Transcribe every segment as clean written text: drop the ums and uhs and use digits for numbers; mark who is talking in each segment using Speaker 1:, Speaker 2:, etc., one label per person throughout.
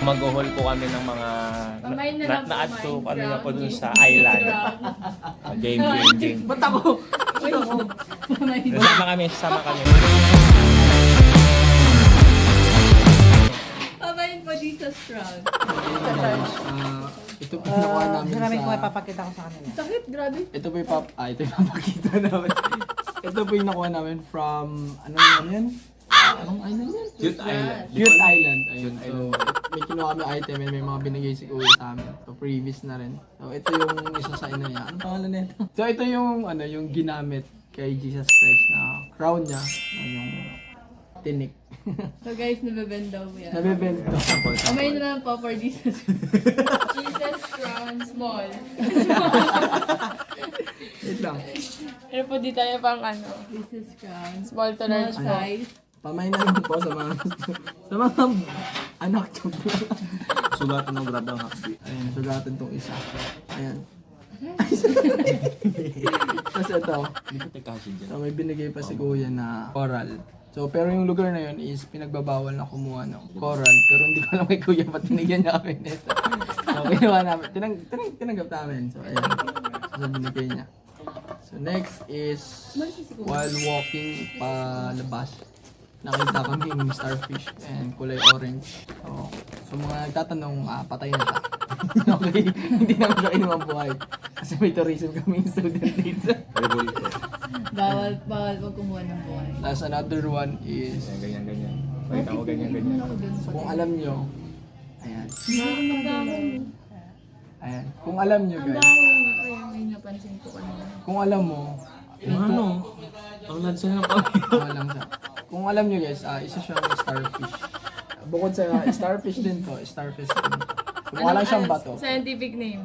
Speaker 1: Mag-haul po kami ng mga
Speaker 2: Kamay na lang po,
Speaker 1: na-add to
Speaker 2: Minecraft,
Speaker 1: kami na po dun sa
Speaker 2: Jesus
Speaker 1: island.
Speaker 2: Christ.
Speaker 1: Game.
Speaker 3: Ba't ako?
Speaker 1: Sasama kami.
Speaker 2: Pamayin po dito strong.
Speaker 3: Ito po yung nakuha namin
Speaker 4: Maraming ko
Speaker 3: sa...
Speaker 4: ipapakita ko sa kanila.
Speaker 2: Sakit, grabe.
Speaker 3: Ito po yung ito yung papakita namin. Ito po yung nakuha namin from... Anong yan? Anong island yan?
Speaker 1: Cute island.
Speaker 3: Cute Island. Ayun. So, may kinuha kami item and may mga binigay si Kuya sa amin. So, previous na rin. So, ito yung isa sa ina niya. Anong pangalan nito? So, ito yung, yung ginamit kay Jesus Christ na crown niya. Yung tinik.
Speaker 2: So guys, nabebend daw mo yan.
Speaker 3: Nabibento.
Speaker 2: Pamayin na lang po for Jesus. Jesus crown small.
Speaker 3: Wait lang.
Speaker 5: Pero po di tayo pang ano,
Speaker 2: Jesus crown.
Speaker 5: small to
Speaker 2: Small
Speaker 5: large size.
Speaker 2: size.
Speaker 3: Pamain na rin po sa mga sa mga anak ko.
Speaker 1: Sugatan ng grab ng hakbi.
Speaker 3: Ayan, sugatan tong isa. Ayan. Tapos ito,
Speaker 1: Hindi ko tekasin dyan.
Speaker 3: so may binigay pa si Kuya na coral. So, pero yung lugar na yun is pinagbabawal na kumuha ng coral. Pero hindi ko alam kay Kuya ba't tinigyan niya kami nito. So, kinuha namin. Tinanggap namin. So, ayan. So, binigay niya. So, next is while walking palabas, nakita kami yung starfish and kulay orange. So mga nagtatanong, patay na siya. Okay, hindi namin siya kinuha buhay. Kasi may tourism kaming student dito.
Speaker 2: Bawal pag kumuha ng buhay.
Speaker 3: Tapos another one is,
Speaker 1: Ganyan. Pakita ko ganyan.
Speaker 3: kung alam nyo, ayan.
Speaker 2: Ang
Speaker 3: Ayan. Kung alam nyo guys,
Speaker 2: kaya may napansin ko kanina.
Speaker 3: kung alam mo,
Speaker 1: Ang lansa ng kami.
Speaker 3: lang siya. Kung alam nyo guys, isa siyang starfish. Bukod sa starfish din to, starfish din. Kung lang siyang bato.
Speaker 5: Scientific name.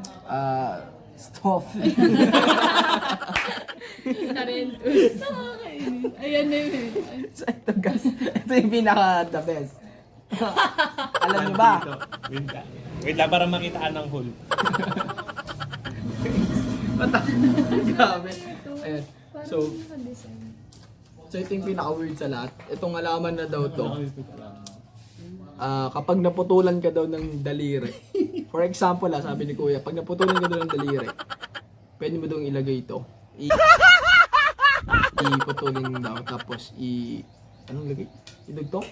Speaker 3: Stop.
Speaker 5: Tarentus.
Speaker 2: Ayan na yun.
Speaker 3: So ito guys, ito yung pinaka the best. Alam nyo ba?
Speaker 1: Wait lang para makitaan ng hole.
Speaker 3: Grabe. Ayan. So ito yung pinaka-weird sa lahat. Itong alaman na daw to. Kapag naputulan ka daw ng daliri. For example, sabi ni Kuya, pag naputulan ka daw ng daliri, pwede mo daw ilagay ito. Iputulin daw. Tapos anong lagay? Idugtong?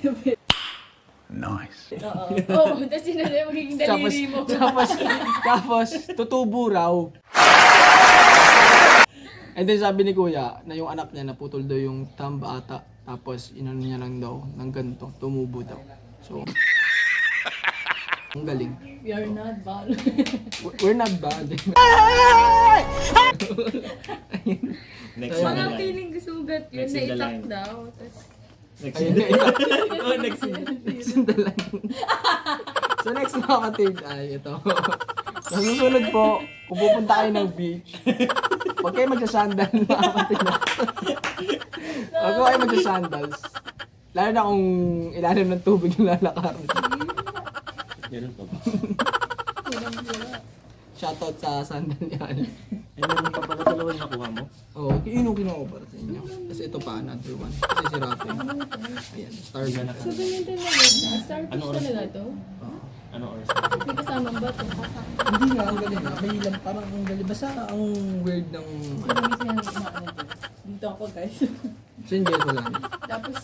Speaker 5: Oo, tapos yun na magiging daliri mo.
Speaker 3: Tapos, tutubo raw. And then sabi ni Kuya, na yung anak niya naputol daw yung thumb ata. Tapos, inano niya lang daw ng ganito, tumubo daw. So, ang galing.
Speaker 2: We are not bad.
Speaker 3: We're not bad.
Speaker 1: Next
Speaker 3: Ayun.
Speaker 1: one.
Speaker 5: Mga feeling sugat yun,
Speaker 1: Next in the
Speaker 5: naitak
Speaker 1: line.
Speaker 5: daw. Tapos,
Speaker 3: Ayun na ito.
Speaker 1: Oh, next one.
Speaker 3: Next in the line. So next mga kapatid ay ito. Sa susunod po, kung pupunta kayo ng beach, huwag kayo magsasandal mga kapatid na. Huwag kayo magsasandals. Lalo na kung ilalim ng tubig yung lalakarin.
Speaker 1: Ganun pa ba?
Speaker 3: Shoutout sa sandal yan.
Speaker 1: Ay, meron pa pala dalawa yung nakuha mo?
Speaker 3: Oo, yun yung kinuha ko para sa inyo. Kasi ito pa, another one. Kasi si Rafi. Ayan, star
Speaker 1: Hindi na
Speaker 2: So ganyan talaga. Starfish
Speaker 1: Ano oras?
Speaker 2: talaga to?
Speaker 1: Ano oras?
Speaker 2: May kasamang bato.
Speaker 3: Hindi nga, ang galing nga. May ilang, parang ang galing. Basta ang weird ng...
Speaker 2: Marami siya umaano to. Dito ako guys.
Speaker 3: Single ko lang.
Speaker 2: Tapos,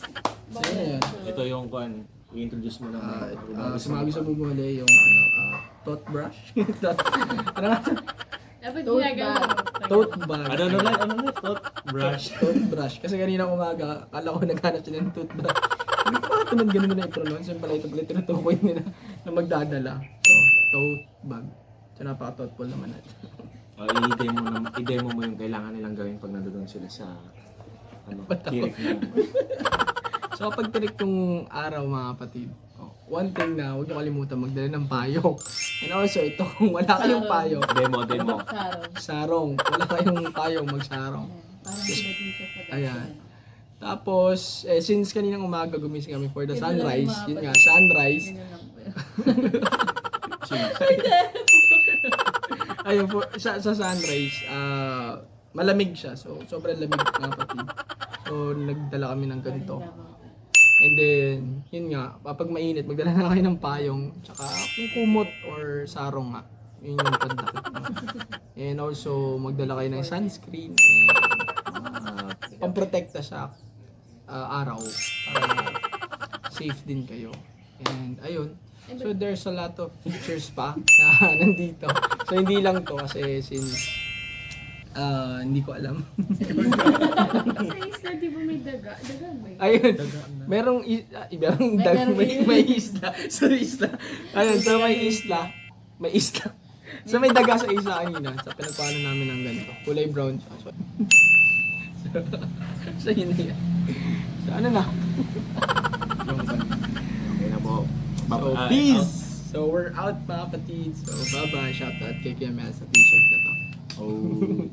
Speaker 3: So, yun.
Speaker 1: Ito yung kwan. I-introduce mo naman.
Speaker 3: Sumabi sa bumuli yung toothbrush. Ano nga?
Speaker 5: dapat
Speaker 2: Tote
Speaker 5: ginagawa.
Speaker 3: Tote bag.
Speaker 1: Ano na? Toothbrush.
Speaker 3: Toothbrush. Kasi kanina umaga, akala ko naghanap sila ng toothbrush. Hindi ko bakit naman ganun na i-pronounce. Yung pala ito pala tinutukoy nila na magdadala. So, tote bag. So, napaka-thoughtful naman natin.
Speaker 1: I-demo mo yung kailangan nilang gawin pag nandoon sila sa kirik na.
Speaker 3: So, kapag tirik yung araw mga kapatid, one thing na huwag niyo kalimutan magdala ng payong. And also, ito kung wala kayong payong,
Speaker 1: Demo.
Speaker 2: sarong.
Speaker 3: sarong. Wala kayong payong, magsarong.
Speaker 2: Parang pinag-isa sa
Speaker 3: Ayan. Tapos, since kaninang umaga gumising kami for the sunrise, yun nga, sunrise.
Speaker 2: Ganyan lang po.
Speaker 3: Ayun, sa sunrise, malamig siya. So, sobrang lamig mga kapatid. So, nagdala kami ng ganito. And then, yun nga, kapag mainit, magdala na kayo ng payong, tsaka yung kumot or sarong nga. Yun yung pandakit mo. And also, magdala kayo ng sunscreen and pamprotekta sa araw para safe din kayo. And ayun. So there's a lot of features pa na nandito. So hindi lang to kasi since hindi ko alam.
Speaker 5: Sa isla, di ba may daga? Daga ba yun?
Speaker 3: Ayun. Merong may isla. So isla. Ayun, so may isla. May isla. So may daga sa isla kanina. Sa pinagpano namin ng ganito. Kulay brown siya. So yun na yan. So ano na?
Speaker 1: Okay na po.
Speaker 3: So peace! So we're out mga kapatid. So bye-bye. Shoutout kay Kuya Mel sa t-shirt na to.
Speaker 1: Oh.